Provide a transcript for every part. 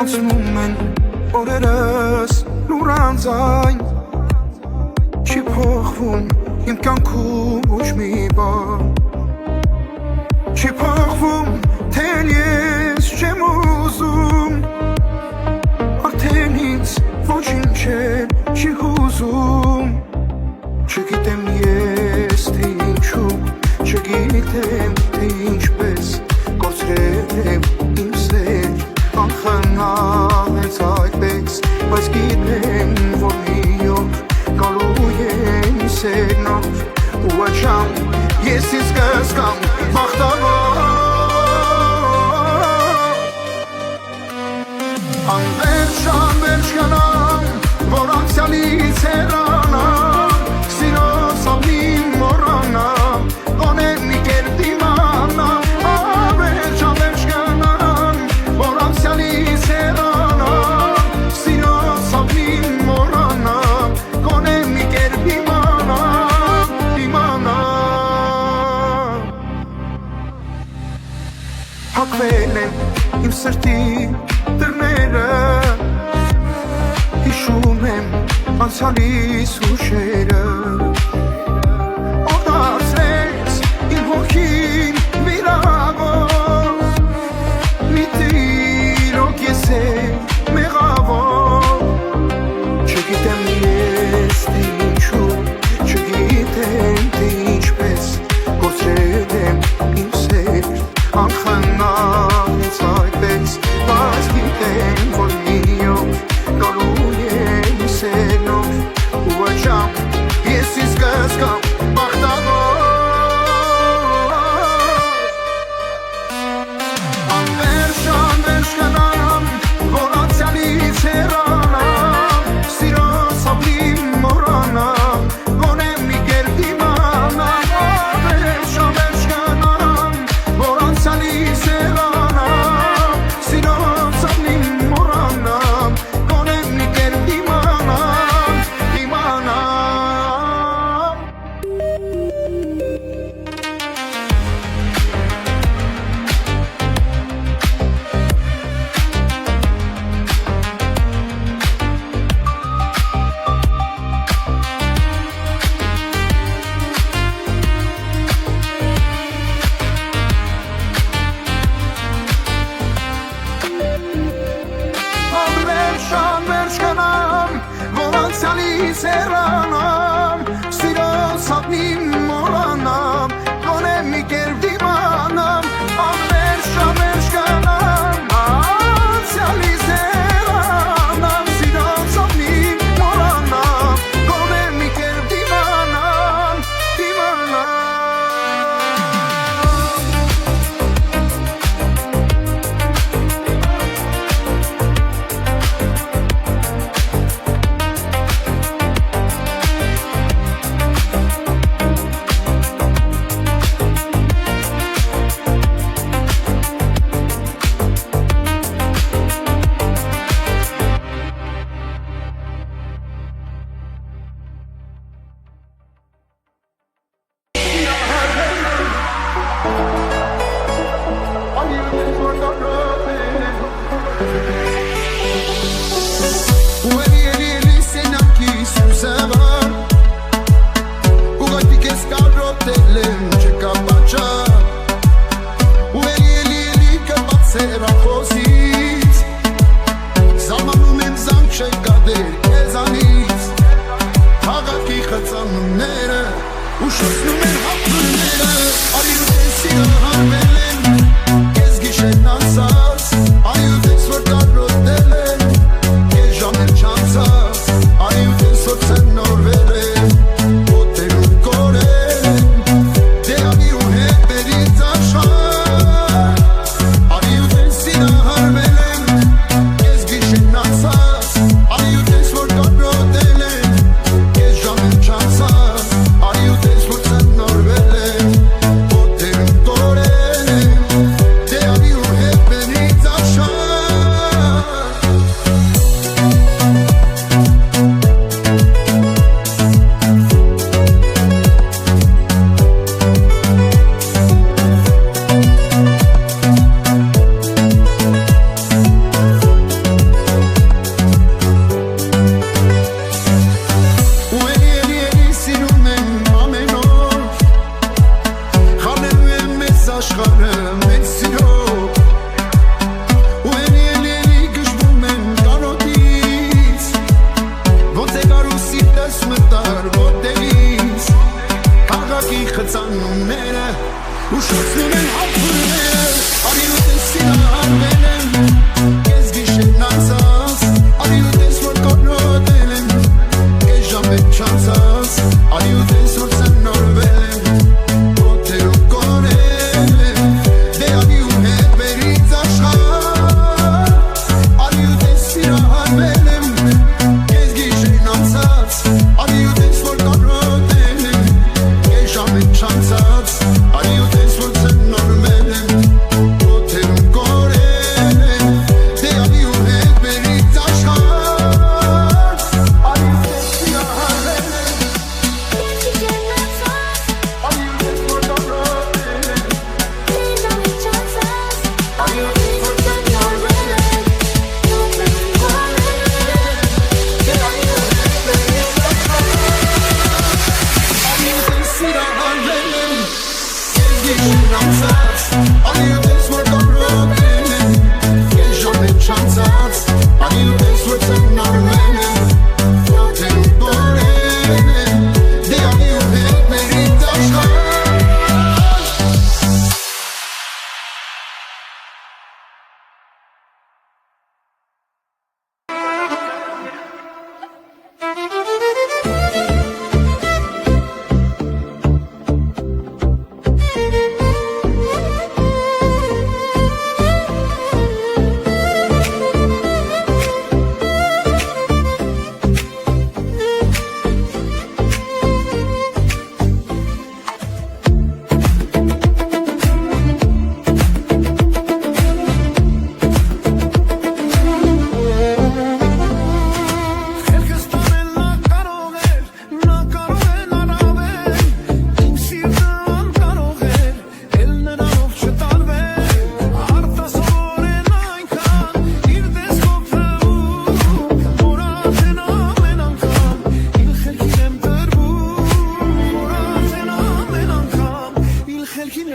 Անցնում են օրերս լուրանձայն Չի փոխվում իմ կյանքում ոչ մի բան Չի փոխվում թե ես չեմ ուզում Արդեն ինձ ոչինչ չի հուզում Չգիտեմ ես թե ինչու Չգիտեմ թե ինչպես Կորցրել եմ իմ սեր Անխնայեց այդպես Բայց գիտեմ որ մի օր Գալու եմ սերնով Ու աչամ ես ինձ կզգամ բախտավոր Անվերջ գնամ Որ անցյալից հեռանամ Սիրո սավնին մոռանամ Գոնե մի կերպ դիմանամ Անվերջ գնամ Որ անցյալից հեռանամ Սիրո սավնին մոռանամ Գոնե մի կերպ դիմանամ Հակվել եմ իմ սրտի դռները Հիշում եմ անցյալիս հուշերը Ով դարձրեց իմ հոգին վիրավոր Մի տիրոք ես եմ մեղավոր Չգիտեմ ես թե ինչու Չգիտեմ թե ինչպես Կորցրել եմ իմ սեր Անխնայեց այդպես Բայց գիտեմ որ մի օր Գալու եմ սերնով Ու աչամ ես ինձ կզգամ բախտավոր Անվերջ գնամ Որ անցյալից հեռանամ Սիրո սավնին մոռանամ Գոնե մի կերպ դիմանամ Անվերջ գնամ Որ անցյալից հեռանամ Սիրո սավնին մոռանամ Գոնե մի կերպ դիմանամ Անվերջ գնամ Որ անցյալից հեռանամ Սիրո սավնին մոռանամ Գոնե մի կերպ դիմանամ Անվերջ գնամ Անցյալից հեռանամ Սիրո սավնին մոռանամ Գոնե մի կերպ դիմանամ Ուշացնում են հապրները Արիու տեսիգը հարվել են Կեզ գիշեն անցած Արիու տես որ կարոտել են Կեզ ժամեր չանցած Արիու տես որ ծնորվել են Ոտերում կորել են Դե արիու հետ բերից աշխար Արիու տեսիգը հարվել են Կեզ գիշեն անցած Արիու տես որ կարոտել են Կեզ ժամեր չանցած Արիու տես որ ծնորվել են Ոտերում կորել են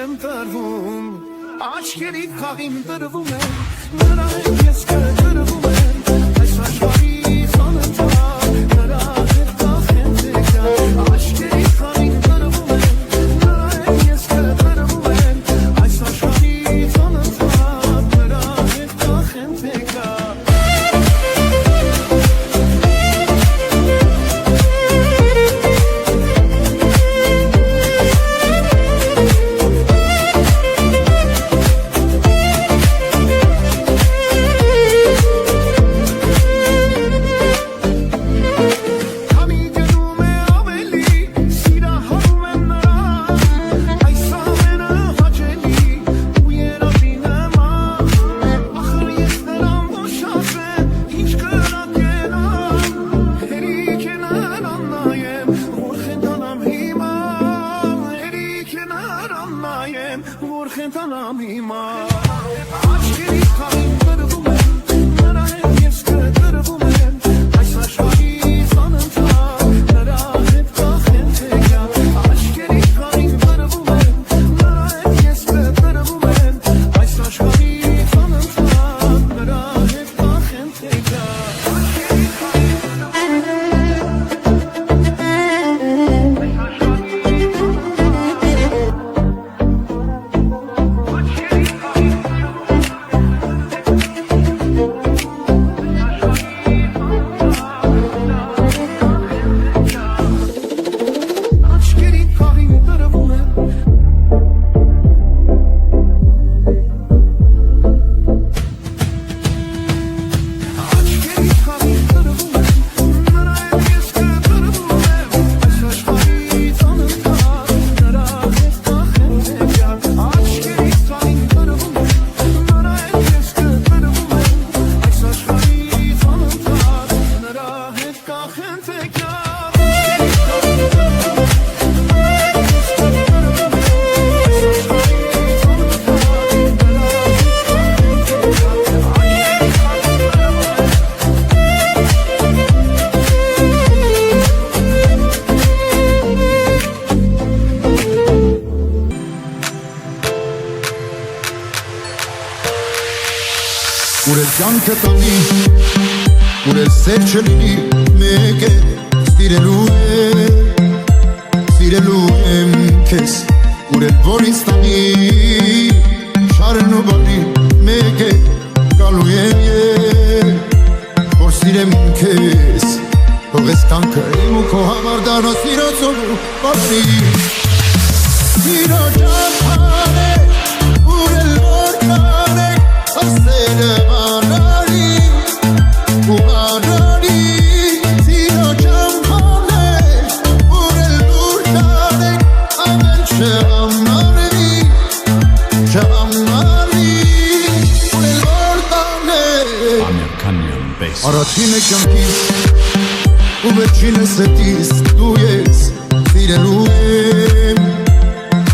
եմ տրվում Աչքերի խաղին տրվում եմ Նրա հետ ես կտրվում եմ Այս աշխարհի խանութար Նրա հետ կախեմ տեկան Աչքերի խաղին տրվում եմ Նրա հետ ես կտրվում եմ Այս աշխարհի խանութար Նրա հետ կախեմ տեկան Ուրել կյանքը տանի, ուրել սեր չլինի, մեկ է սիրելու եմ քեզ, ուրել որ ինձ տանի, շարն ու բանի, մեկ է գալու եմ որ սիրեմ քեզ, թող ես կյանքը իմ ու քո համար դառնա սիրո ծովու բանի, սիրո ճամփան է, ուրել որ կանեք, ասերը Marari, Marari, Sino Champane, Urel Urtane, Amen Chamari, Urel Urtane. American bass. Aratine kyankiz, Uverchine setis, tu yes,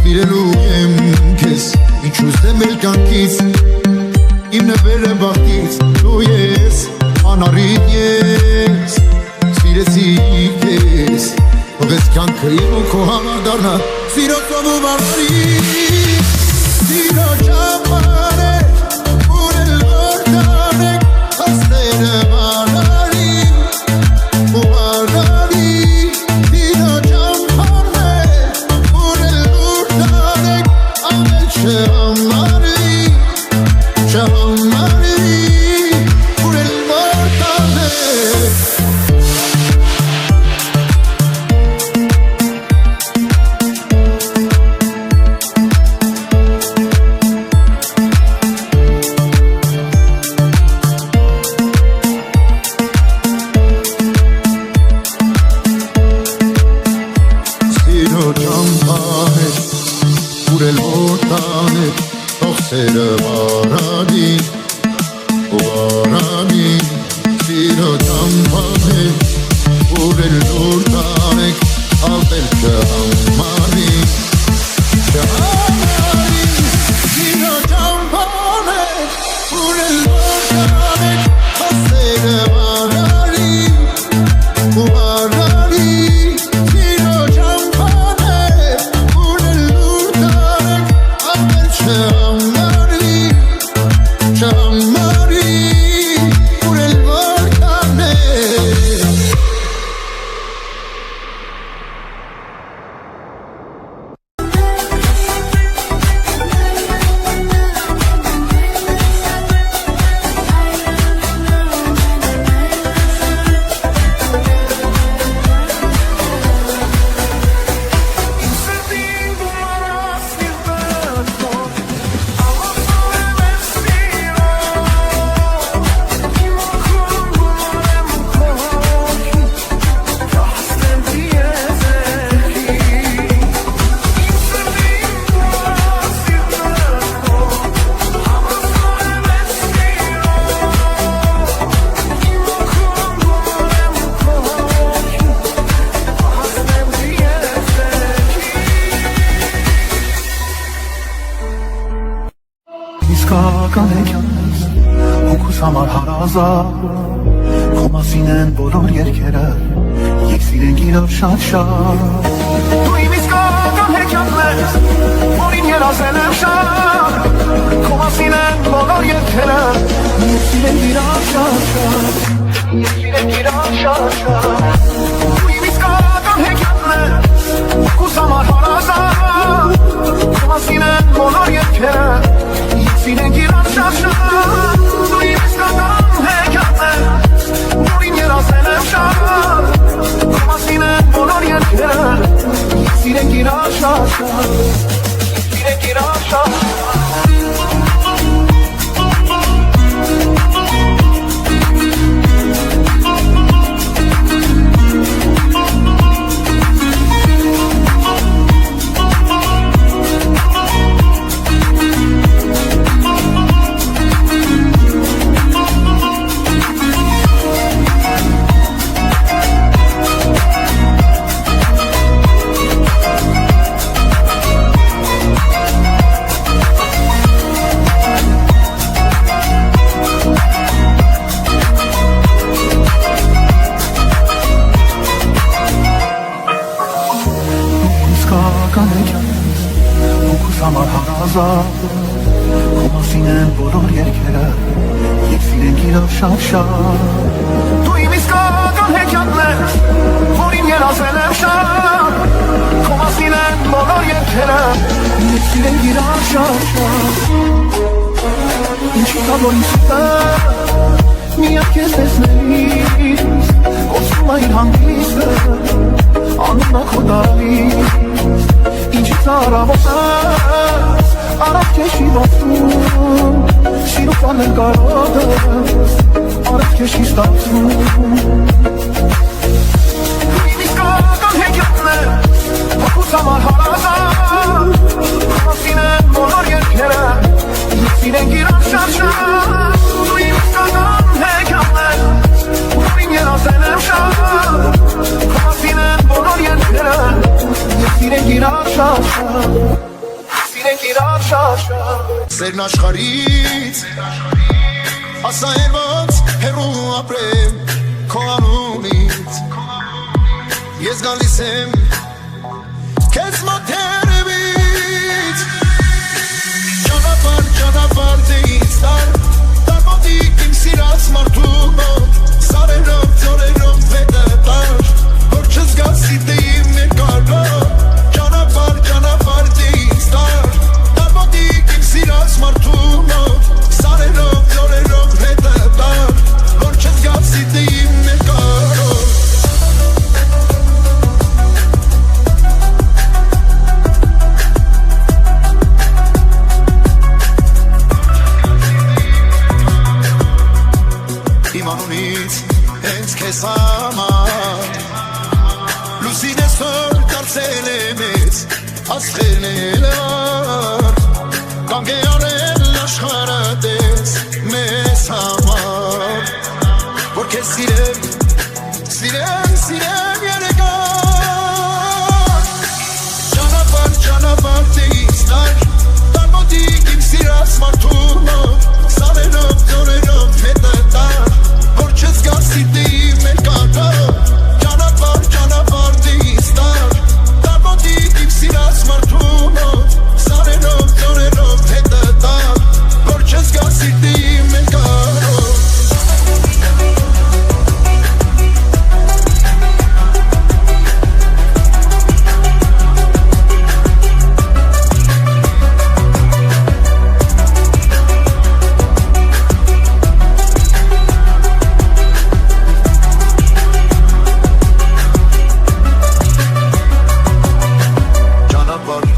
Sirelu em kes, İçüz demel kyankiz. Իմ նվերը բախտից դու ես, անարիտ ես, սիրեցի քեզ, թող ես կյանքը իմ ու քո համար դառնա սիրո ծովու վարդի, սիրո ճամփան է, ուրել որ տանեք, ասերը Marari, Marari, սիրո ճամփան է, ուրել որ տանեք, ամեն չամարի Chamari, urel mortale. Sino champane, urel mortale, toxera Marari, Marari, sino champane, urel urtanek, alter chamari, sino champane, urel urtanek, asera Marari, Marari, sino champane, urel urtanek, իսկական հեքիաթներ հոգուս համար հարազատ Քո մասին են բոլոր երգերը Եկ սիրենք իրար շատ-շատ Դու իմ իսկական հեքիաթներ Որին երազել եմ շատ Քո մասին են բոլոր երգերը Եկ սիրենք իրար շատ-շատ Եկ սիրենք իրար շատ-շատ Դու իմ իսկական հեքիաթներ Հոգուս համար հարազատ Քո մասին են բոլոր երգերը Եկ սիրենք իրար շատ-շատ Դու իմ իսկական հեքիաթներ Որին երազել եմ շատ Քո մասին են բոլոր երգերը Եկ սիրենք իրար շատ-շատ Եկ սիրենք իրար շատ-շատ Համար հարազատ Քո մասին են բոլոր երգերը Եկ սիրենք իրար շատ-շատ Դու իմ իսկական հեքիաթներ Որին երազել եմ շատ Քո մասին են բոլոր երգերը Եկ սիրենք իրար շատ-շատ Ինչի կա որ ինձ ուտա Միակ ես տեսնելիս Կորսում է իր հանգիստը Անունա քո դարից Ինչից առավոտս Արավ քեշի վաստում Սիրուկ անել կարոտս Արավ քեշի ստացում Դու իմ իսկական հեքիաթներ Հոգուս համար հարազատ Քո մասին են բոլոր երգերը Եկ սիրենք իրար շատ-շատ Դու իմ իսկական հեքիաթներ Որին երազել եմ շատ Քո մասին են բոլոր երգերը Եկ սիրենք իրար շատ-շատ Սիրենք իրար շատ-շատ Սերն աշխարից Ասա էր ոնց հեռու ապրեմ Քո անունից Ես գալիս եմ Քեզ մոտ երևից Ճանապարհ դե ինձ տար Տար մոտիկ իմ սիրած մարդու մոտ Սարերով, ձորերով հետը տար Որ չզգասի դե իմ երկարով Ճանապարհ դե ինձ տար Տար մոտիկ իմ սիրած մարդու մոտ Սարերով, ձորերով հետը տար Որ չզգասի դե իմ երկարով Իմանունից հենց քեզ համար Լուսին ես հոր դարձել է մեծ Աստղերն էլ վար Կանգ է արել աշխարհը տես մեզ համար Որ քեզ սիրեմ, սիրեմ, սիրեմ երեկար Ճանապարհ դե ինձ տար Տար մոտիկ իմ սիրած մարդու մոտ Սարերով, ձորերով հետը տար Որ չզգասի դե իմ երկարով Ճանապարհ դե ինձ տար Տար մոտիկ իմ սիրած մարդու մոտ Սարերով, ձորերով հետը տար Որ չզգասի դե իմ երկարով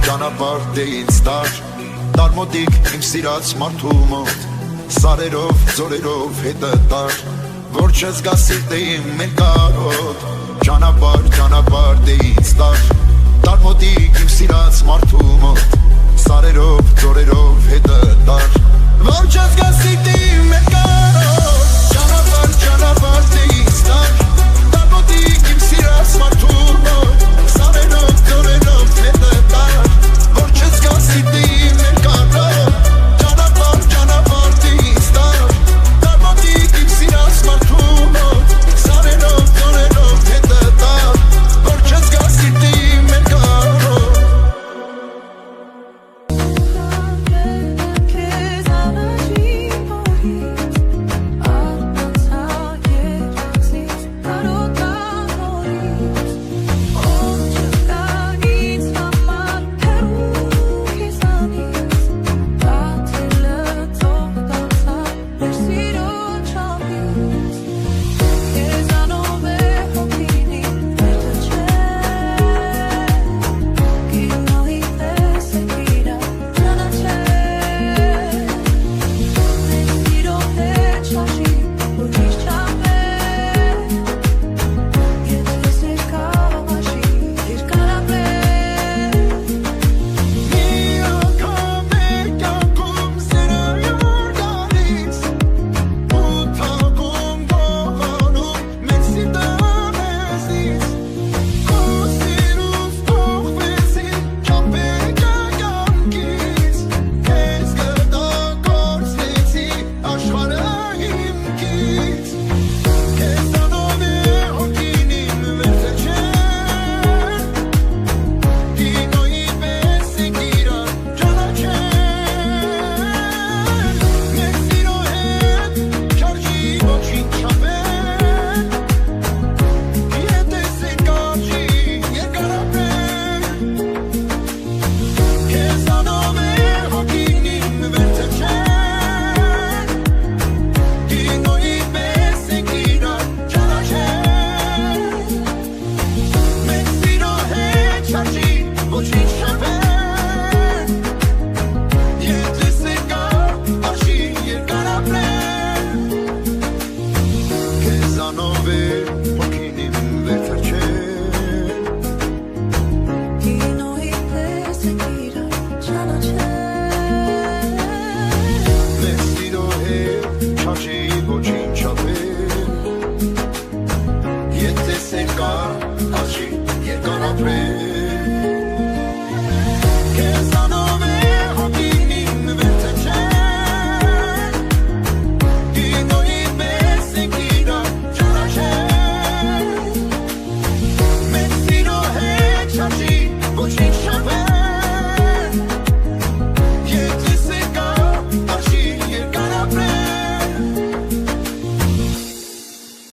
Ճանապարհ դե ինձ տար Տար մոտիկ իմ սիրած մարդու մոտ Սարերով, ձորերով հետը տար Որ չզգասի դե իմ երկարով Ճանապարհ դե ինձ տար Տար մոտիկ իմ սիրած մարդու մոտ Սարերով, ձորերով հետը տար Որ չզգասի